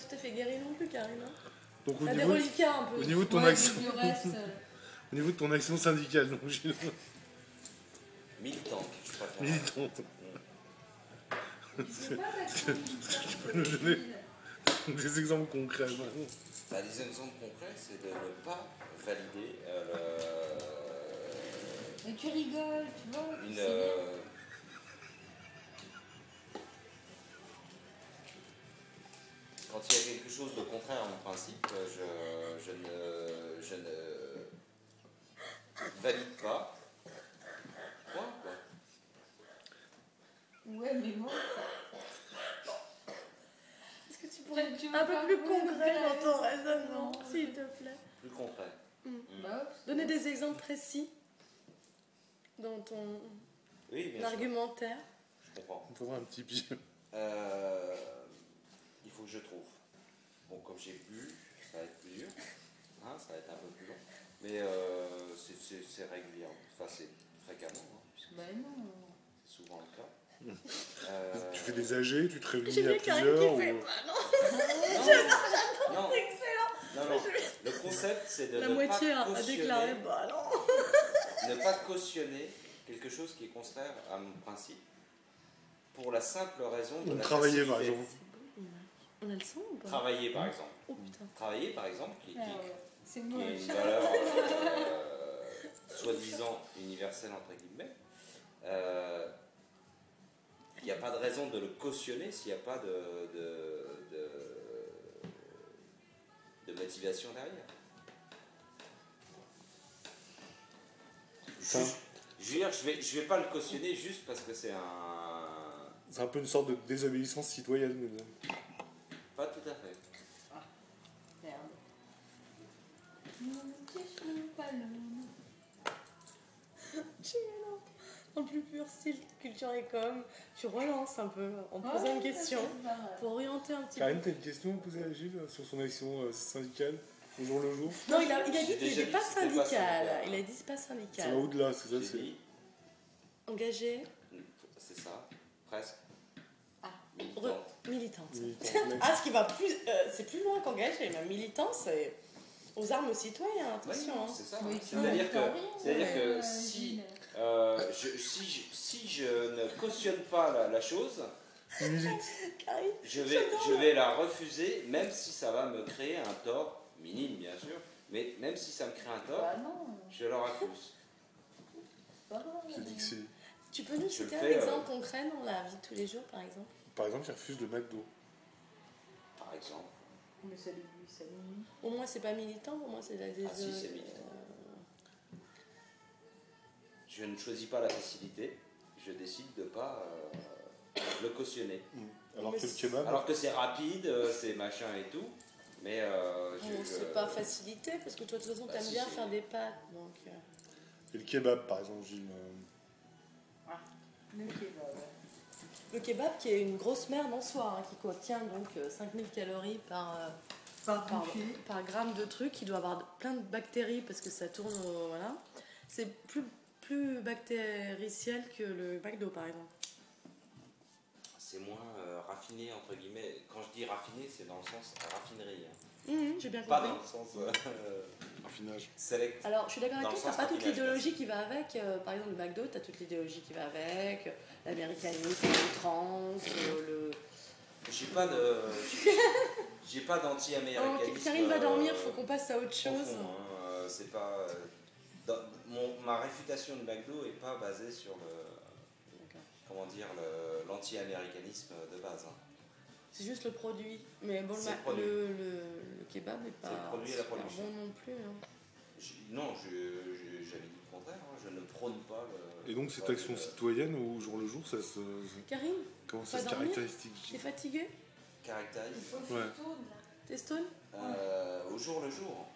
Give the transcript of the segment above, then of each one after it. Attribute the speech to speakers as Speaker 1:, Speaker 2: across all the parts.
Speaker 1: tout à fait guéri non plus, Karine. Hein.
Speaker 2: Donc
Speaker 1: T'as des reliquats un peu.
Speaker 2: Au niveau de ton action, au niveau de ton action syndicale, donc Gilles.
Speaker 3: Militante, je préfère.
Speaker 2: Militante. Est-ce que tu peux nous donner des exemples concrets?
Speaker 3: Bah, des exemples concrets, c'est de ne pas valider
Speaker 4: Mais tu rigoles, tu vois.
Speaker 3: Quand il y a quelque chose de contraire à mon principe, je ne valide pas. Point, quoi.
Speaker 4: Ouais, mais bon.
Speaker 1: Est-ce que tu pourrais être un peu plus concret dans ton raisonnement, s'il te plaît?
Speaker 3: Plus concret.
Speaker 4: Bah,
Speaker 1: Donner des exemples précis dans ton argumentaire.
Speaker 3: Je comprends.
Speaker 2: Il faudra un petit pied.
Speaker 3: Il faut que je trouve. Bon, comme j'ai bu, ça va être plus dur. Hein, ça va être un peu plus long. Mais c'est régulier. Enfin, c'est fréquemment. Hein,
Speaker 4: bah non.
Speaker 3: c'est souvent le cas.
Speaker 2: Tu fais des AG, tu te réunis
Speaker 1: J'ai
Speaker 2: à
Speaker 1: vu Karine
Speaker 2: plusieurs.
Speaker 1: qui fait.
Speaker 2: Ou...
Speaker 3: Non,
Speaker 1: C'est excellent.
Speaker 3: non. Le concept, c'est de
Speaker 1: La
Speaker 3: ne
Speaker 1: moitié
Speaker 3: pas
Speaker 1: a déclaré
Speaker 3: cautionner,
Speaker 1: bah non.
Speaker 3: ne pas cautionner quelque chose qui est contraire à mon principe pour la simple raison de la
Speaker 2: travailler, par
Speaker 3: facilité.
Speaker 2: exemple.
Speaker 1: On a le son ou pas?
Speaker 3: Travailler, par exemple.
Speaker 1: Oh putain.
Speaker 3: Travailler, par exemple, qui est
Speaker 4: C'est
Speaker 3: une
Speaker 4: moche.
Speaker 3: valeur soi-disant universelle, entre guillemets. Il n'y a pas de raison de le cautionner s'il n'y a pas de motivation derrière.
Speaker 2: Ça,
Speaker 3: Je veux dire, je vais pas le cautionner juste parce que c'est un...
Speaker 2: c'est un peu une sorte de désobéissance citoyenne.
Speaker 3: Pas tout à fait.
Speaker 4: Merde. Pas le...
Speaker 1: En plus pur style culture et com, tu relances un peu en posant une question pour orienter un petit peu.
Speaker 2: Karine, t'as une question à poser à Gilles sur son action syndicale au jour le jour?
Speaker 1: Non, il a dit
Speaker 3: J'ai
Speaker 1: qu'il
Speaker 3: déjà
Speaker 1: n'était pas
Speaker 3: dit que c'était pas
Speaker 1: syndical.
Speaker 3: syndical.
Speaker 1: Il a dit c'est pas
Speaker 2: Ça va
Speaker 1: syndical.
Speaker 2: au-delà, c'est ça.
Speaker 3: J'ai
Speaker 2: C'est...
Speaker 3: dit,
Speaker 1: Engagé,
Speaker 3: c'est ça, presque.
Speaker 4: Ah.
Speaker 3: Militante.
Speaker 1: militante. Ah, ce qui va plus, c'est plus loin qu'engagé. Même militant, c'est aux armes aux citoyens. Attention.
Speaker 3: Ouais,
Speaker 1: Hein.
Speaker 3: c'est ça.
Speaker 4: Oui,
Speaker 3: C'est-à-dire que
Speaker 4: Gilles.
Speaker 3: si je ne cautionne pas la chose,
Speaker 1: Karine,
Speaker 3: je vais la refuser, même si ça va me créer un tort, minime bien sûr, mais même si ça me crée un tort,
Speaker 4: Bah non.
Speaker 3: je le refuse.
Speaker 4: Pas grave.
Speaker 2: C'est dit que c'est...
Speaker 1: tu peux nous
Speaker 3: Je le
Speaker 1: citer un
Speaker 3: fais,
Speaker 1: exemple concret dans la vie de tous les jours, par exemple?
Speaker 2: Par exemple, il refuse le McDo.
Speaker 3: Par exemple.
Speaker 4: Mais ça lui
Speaker 1: Au moins, c'est pas militant, au moins, c'est la
Speaker 3: Ah si, c'est militant. Je ne choisis pas la facilité, je décide de ne pas le cautionner.
Speaker 2: Alors
Speaker 1: Mais
Speaker 2: que le kebab...
Speaker 3: Alors que c'est rapide, c'est machin et tout, mais
Speaker 1: c'est pas facilité, parce que toi, de toute façon,
Speaker 3: Bah,
Speaker 1: t'aimes
Speaker 3: si,
Speaker 1: bien
Speaker 3: si.
Speaker 1: faire des pâtes. Donc,
Speaker 2: Et le kebab, par exemple, Gilles.
Speaker 4: Le kebab.
Speaker 1: le kebab, qui est une grosse merde en soi, hein, qui contient donc 5000 calories par gramme de truc. Il doit avoir plein de bactéries parce que ça tourne voilà. C'est plus bactériciel que le McDo, par exemple.
Speaker 3: c'est moins raffiné, entre guillemets. Quand je dis raffiné, c'est dans le sens raffinerie. Hein.
Speaker 1: J'ai bien
Speaker 3: Pas
Speaker 1: compris.
Speaker 3: dans le sens
Speaker 2: Raffinage.
Speaker 3: select.
Speaker 1: Alors, je suis d'accord
Speaker 3: Dans
Speaker 1: avec
Speaker 3: le
Speaker 1: toi, t'as
Speaker 3: sens
Speaker 1: pas toute
Speaker 3: raffinage,
Speaker 1: l'idéologie qui va avec. Par exemple, le McDo, t'as toute l'idéologie qui va avec. L'américanisme, le trans, le...
Speaker 3: J'ai pas d'anti-américanisme.
Speaker 1: Oh, Karine va dormir, faut qu'on passe à autre chose.
Speaker 3: profond, hein. C'est pas... ma réfutation de McDo est pas basée sur l'anti-américanisme de base. Hein.
Speaker 1: C'est juste le produit. Mais bon,
Speaker 3: C'est le produit.
Speaker 1: le kebab n'est pas
Speaker 3: C'est le produit et la
Speaker 1: super
Speaker 3: production.
Speaker 1: bon non plus. Hein.
Speaker 3: Non, j'avais dit le contraire. Hein. Je ne prône pas le...
Speaker 2: Et donc, cette action citoyenne, au jour le jour, ça se...
Speaker 1: Karine,
Speaker 2: Comment ça
Speaker 1: Pas
Speaker 2: se
Speaker 1: dormir
Speaker 2: caractérise,
Speaker 1: t'es
Speaker 2: Gilles?
Speaker 1: fatiguée?
Speaker 3: caractérise
Speaker 2: Ouais.
Speaker 1: T'es stone?
Speaker 3: au jour le jour.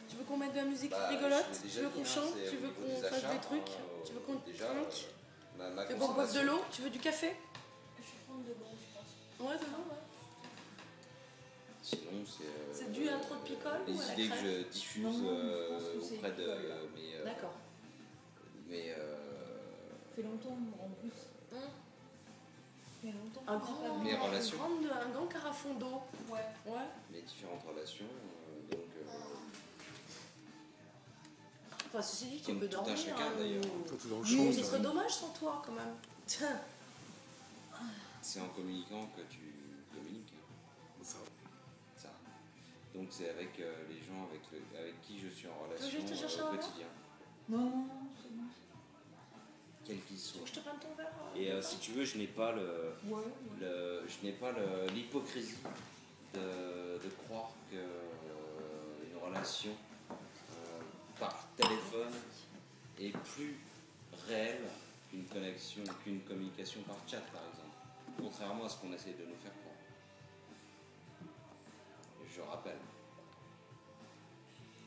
Speaker 1: Tu veux qu'on mette de la musique
Speaker 3: Bah,
Speaker 1: rigolote?
Speaker 3: je l'ai déjà
Speaker 1: Tu veux
Speaker 3: dit,
Speaker 1: qu'on
Speaker 3: hein,
Speaker 1: chante?
Speaker 3: c'est
Speaker 1: Tu
Speaker 3: au
Speaker 1: veux
Speaker 3: niveau
Speaker 1: qu'on
Speaker 3: des
Speaker 1: fasse
Speaker 3: achats,
Speaker 1: des trucs? Tu veux qu'on
Speaker 3: déjà,
Speaker 1: trinque?
Speaker 3: ma
Speaker 1: Tu veux qu'on boive de
Speaker 3: consommation.
Speaker 1: l'eau? Tu veux du café?
Speaker 4: Je vais prendre de l'eau, je pense.
Speaker 1: Ouais, de l'eau, ouais.
Speaker 3: Sinon,
Speaker 1: C'est dû à trop de picole
Speaker 3: les
Speaker 1: ou à la
Speaker 3: idées que
Speaker 1: crème?
Speaker 3: je diffuse
Speaker 4: Non, je pense que c'est
Speaker 3: auprès de
Speaker 4: picole, là.
Speaker 3: mes...
Speaker 1: D'accord.
Speaker 3: mais
Speaker 4: Ça fait longtemps en plus. Il y a longtemps
Speaker 1: Un
Speaker 4: qu'on
Speaker 1: grand,
Speaker 4: n'a pas vu.
Speaker 3: Les relations.
Speaker 1: un grand carafon d'eau.
Speaker 4: Ouais.
Speaker 1: Ouais.
Speaker 3: Les différentes relations, donc
Speaker 1: Enfin, ceci dit, tu
Speaker 3: Comme
Speaker 1: peux
Speaker 3: tout un
Speaker 1: dormir.
Speaker 3: chacun, d'ailleurs.
Speaker 2: Toi, t'es dans le
Speaker 1: Oui,
Speaker 2: champ,
Speaker 1: ce
Speaker 2: ça.
Speaker 1: serait dommage sans toi, quand même. Tiens.
Speaker 3: c'est en communiquant que tu communiques.
Speaker 2: Ça.
Speaker 3: Ça. Donc c'est avec les gens avec qui je suis en
Speaker 1: que
Speaker 3: relation
Speaker 1: je te cherche un
Speaker 3: au
Speaker 1: verre
Speaker 3: quotidien,
Speaker 4: Non, c'est bon.
Speaker 3: quels qu'ils
Speaker 1: Tu
Speaker 3: soient.
Speaker 1: veux que je te prenne ton verre
Speaker 3: Et si tu veux, je n'ai pas
Speaker 4: Ouais.
Speaker 3: je n'ai pas l'hypocrisie de croire que une relation par téléphone est plus réelle qu'une connexion, qu'une communication par chat, par exemple. Contrairement à ce qu'on essaie de nous faire croire. Je rappelle.